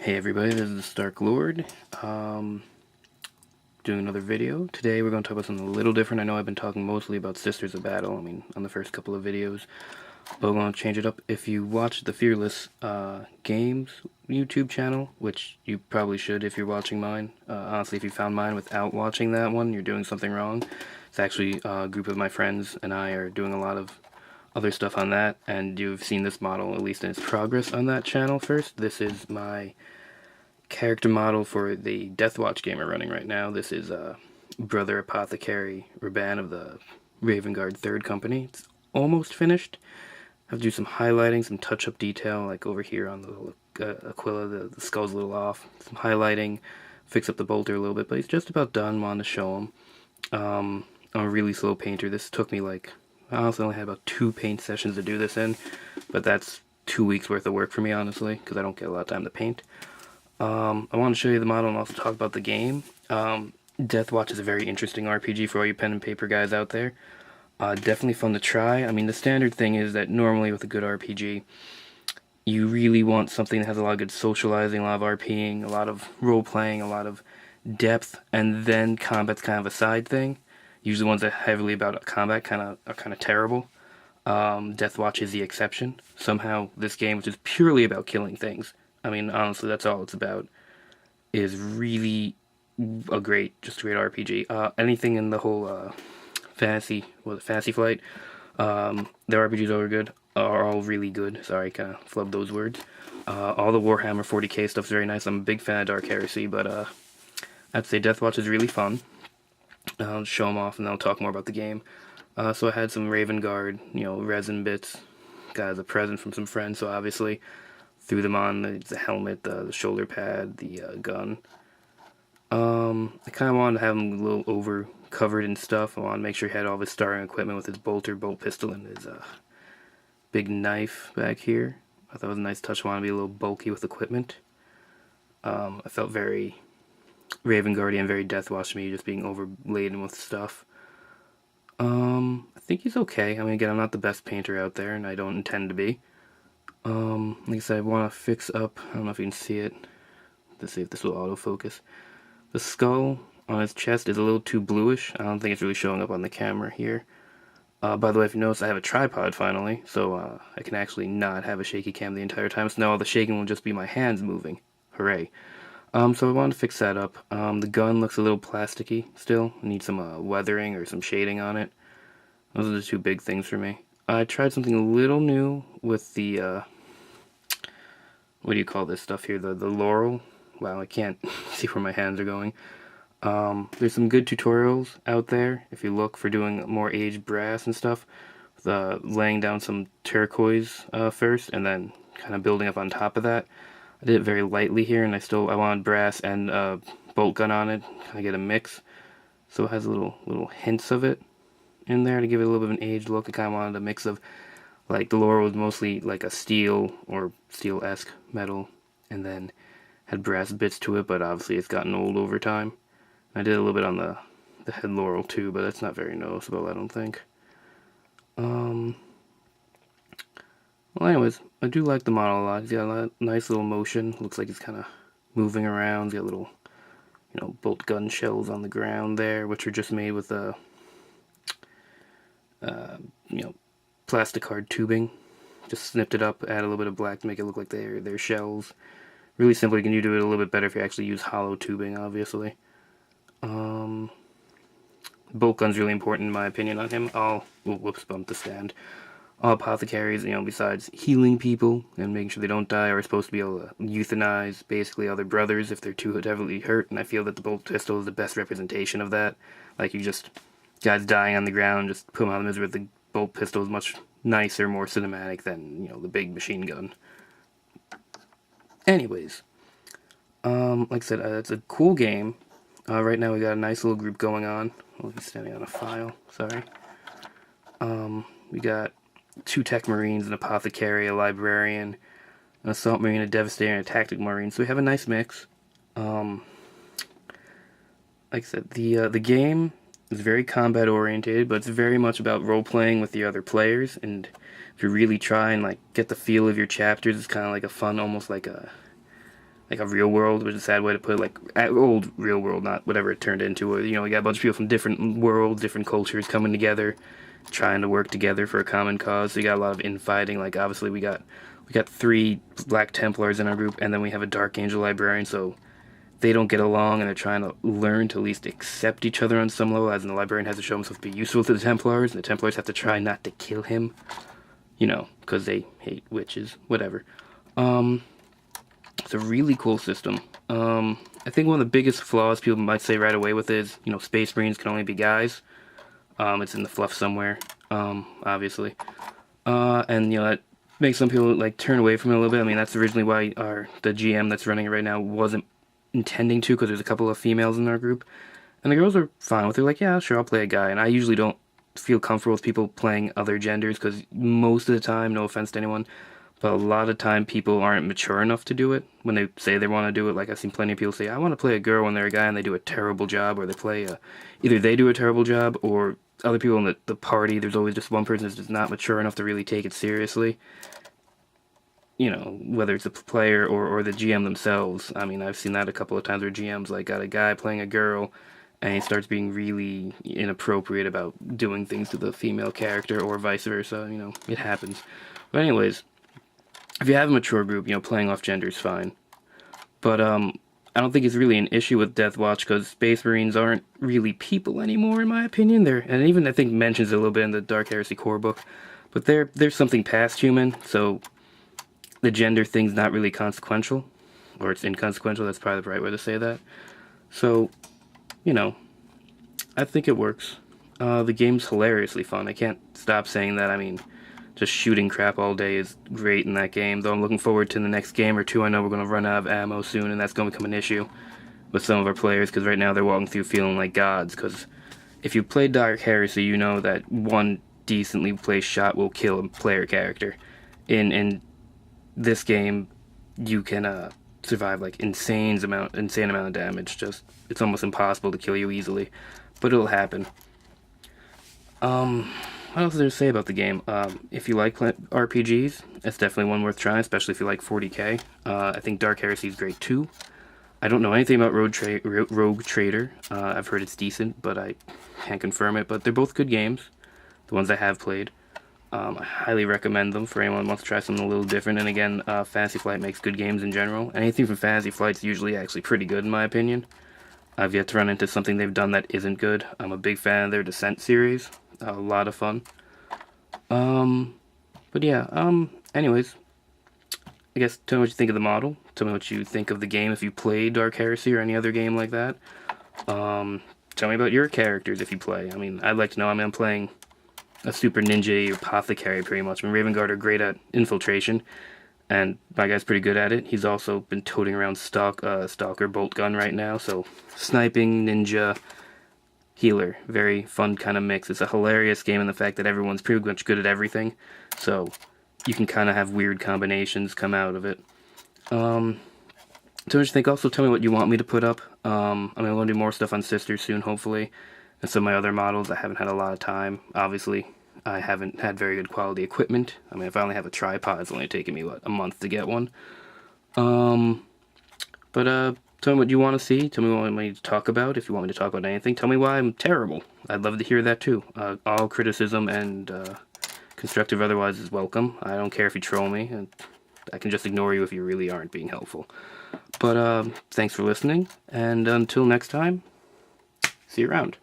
Hey everybody, this is the Stark Lord, doing another video. Today we're going to talk about something a little different. I know I've been talking mostly about Sisters of Battle, on the first couple of videos, but we're going to change it up. If you watch the Fearless Games YouTube channel, which you probably should if you're watching mine, honestly, if you found mine without watching that one, you're doing something wrong. It's actually a group of my friends and I are doing a lot of other stuff on that, and you've seen this model, at least in its progress on that channel first. This is my character model for the Deathwatch game we're running right now. This is Brother Apothecary Raban of the Raven Guard 3rd Company. It's almost finished. I have to do some highlighting, some touch-up detail, like over here on the little Aquila, the skull's a little off. Some highlighting, fix up the bolter a little bit, but he's just about done. Wanted to show him. I'm a really slow painter. This took me I honestly only had about 2 paint sessions to do this in, but that's 2 weeks worth of work for me, honestly, because I don't get a lot of time to paint. I want to show you the model and also talk about the game. Deathwatch is a very interesting RPG for all you pen and paper guys out there. Definitely fun to try. The standard thing is that normally with a good RPG, you really want something that has a lot of good socializing, a lot of RPing, a lot of role-playing, a lot of depth, and then combat's kind of a side thing. Usually ones that are heavily about combat are kind of terrible. Deathwatch is the exception. Somehow this game, which is purely about killing things, honestly, that's all it's about, is really just a great RPG. Anything in the whole fantasy flight, the RPGs are all really good. Sorry, kind of flubbed those words. All the Warhammer 40k stuff's very nice. I'm a big fan of Dark Heresy, but I'd say Deathwatch is really fun. I'll show them off and then I'll talk more about the game. So I had some Raven Guard, resin bits, got as a present from some friends, so obviously threw them on the helmet, the shoulder pad, the gun. I kind of wanted to have him a little over covered in stuff. I wanted to make sure he had all of his starting equipment with his bolt pistol, and his big knife back here. I thought it was a nice touch. I wanted to be a little bulky with equipment. I felt very Raven Guardian, very Deathwatch to me, just being overladen with stuff. I think he's okay. Again, I'm not the best painter out there, and I don't intend to be. Like I said, I want to fix up, I don't know if you can see it, let's see if this will autofocus. The skull on his chest is a little too bluish. I don't think it's really showing up on the camera here. By the way, if you notice, I have a tripod finally, so I can actually not have a shaky cam the entire time, so now all the shaking will just be my hands moving. Hooray. So I wanted to fix that up. The gun looks a little plasticky still. I need some weathering or some shading on it. Those are the two big things for me. I tried something a little new with the, what do you call this stuff here? The laurel. Wow, I can't see where my hands are going. There's some good tutorials out there if you look for doing more aged brass and stuff. Laying down some turquoise first and then kind of building up on top of that. I did it very lightly here, and I wanted brass and bolt gun on it, kind of get a mix. So it has little hints of it in there to give it a little bit of an aged look. I kind of wanted a mix of, like, the laurel was mostly like a steel or steel-esque metal, and then had brass bits to it, but obviously it's gotten old over time. I did a little bit on the head laurel too, but that's not very noticeable, I don't think. Well, anyways, I do like the model a lot. He's got a nice little motion. Looks like he's kind of moving around. He's got little, bolt gun shells on the ground there, which are just made with plastic hard tubing. Just snipped it up, add a little bit of black to make it look like they're shells. Really simple. You can do it a little bit better if you actually use hollow tubing, obviously. Bolt gun's really important in my opinion on him. Whoops, bumped the stand. All apothecaries, besides healing people and making sure they don't die, are supposed to be able to euthanize basically other brothers if they're too heavily hurt, and I feel that the bolt pistol is the best representation of that. Like, guys dying on the ground, just put them out of misery with the bolt pistol is much nicer, more cinematic than, the big machine gun. Anyways, like I said, it's a cool game. Right now we got a nice little group going on. Oh, he's standing on a file, sorry. We got 2 tech marines, an apothecary, a librarian, an assault marine, a devastator, and a tactic marine. So we have a nice mix. Like I said, the game is very combat oriented, but it's very much about role playing with the other players. And if you really try and get the feel of your chapters, it's kind of like a fun, almost like a like a real world, which is a sad way to put it, like old real world, not whatever it turned into. You know, we got a bunch of people from different worlds, different cultures coming together, trying to work together for a common cause. So you got a lot of infighting. Like obviously we got 3 Black Templars in our group, and then we have a Dark Angel Librarian. So they don't get along, and they're trying to learn to at least accept each other on some level. As in, the Librarian has to show himself to be useful to the Templars, and the Templars have to try not to kill him. You know, because they hate witches, whatever. It's a really cool system. I think one of the biggest flaws people might say right away with it is, you know, Space Marines can only be guys. It's in the fluff somewhere, obviously. And, you know, that makes some people, like, turn away from it a little bit. I mean, that's originally why the GM that's running it right now wasn't intending to, because there's a couple of females in our group. And the girls are fine with it. Like, yeah, sure, I'll play a guy. And I usually don't feel comfortable with people playing other genders, because most of the time, no offense to anyone, but a lot of time people aren't mature enough to do it when they say they want to do it. Like, I've seen plenty of people say, I want to play a girl when they're a guy, and they do a terrible job, or they play either they do a terrible job, or other people in the party, there's always just one person that's just not mature enough to really take it seriously. You know, whether it's the player or the GM themselves. I mean, I've seen that a couple of times where GM's like got a guy playing a girl, and he starts being really inappropriate about doing things to the female character, or vice versa. You know, it happens. But anyways, if you have a mature group, you know, playing off gender is fine. But I don't think it's really an issue with Deathwatch, because Space Marines aren't really people anymore, in my opinion. And even I think mentions it a little bit in the Dark Heresy core book. But they're something past human, so the gender thing's not really consequential, or it's inconsequential. That's probably the right way to say that. So, you know, I think it works. The game's hilariously fun. I can't stop saying that. I mean, just shooting crap all day is great in that game, though I'm looking forward to the next game or two. I know we're going to run out of ammo soon, and that's going to become an issue with some of our players, because right now they're walking through feeling like gods, because if you play Dark Heresy, you know that one decently placed shot will kill a player character. In this game, you can survive like insane amount of damage. Just, it's almost impossible to kill you easily, but it'll happen. What else is there to say about the game? If you like RPGs, it's definitely one worth trying, especially if you like 40k. I think Dark Heresy is great too. I don't know anything about Rogue Trader. I've heard it's decent, but I can't confirm it. But they're both good games, the ones I have played. I highly recommend them for anyone who wants to try something a little different. And again, Fantasy Flight makes good games in general. Anything from Fantasy Flight's usually actually pretty good, in my opinion. I've yet to run into something they've done that isn't good. I'm a big fan of their Descent series. A lot of fun. But yeah, anyways, I guess tell me what you think of the model. Tell me what you think of the game if you play Dark Heresy or any other game like that. Tell me about your characters if you play. I mean, I'd like to know. I mean, I'm playing a super ninja apothecary pretty much. I mean, Raven Guard are great at infiltration, and my guy's pretty good at it. He's also been toting around Stalker bolt gun right now, so sniping, ninja, healer, very fun kind of mix. It's a hilarious game in the fact that everyone's pretty much good at everything, so you can kind of have weird combinations come out of it. So what you think? Also, tell me what you want me to put up. I mean, I'm going to do more stuff on Sisters soon, hopefully, and some of my other models. I haven't had a lot of time. Obviously, I haven't had very good quality equipment. I mean, if I only have a tripod, it's only taken me, what, a month to get one. But tell me what you want to see. Tell me what you want me to talk about. If you want me to talk about anything, tell me why I'm terrible. I'd love to hear that too. All criticism and constructive otherwise is welcome. I don't care if you troll me, and I can just ignore you if you really aren't being helpful. But thanks for listening, and until next time, see you around.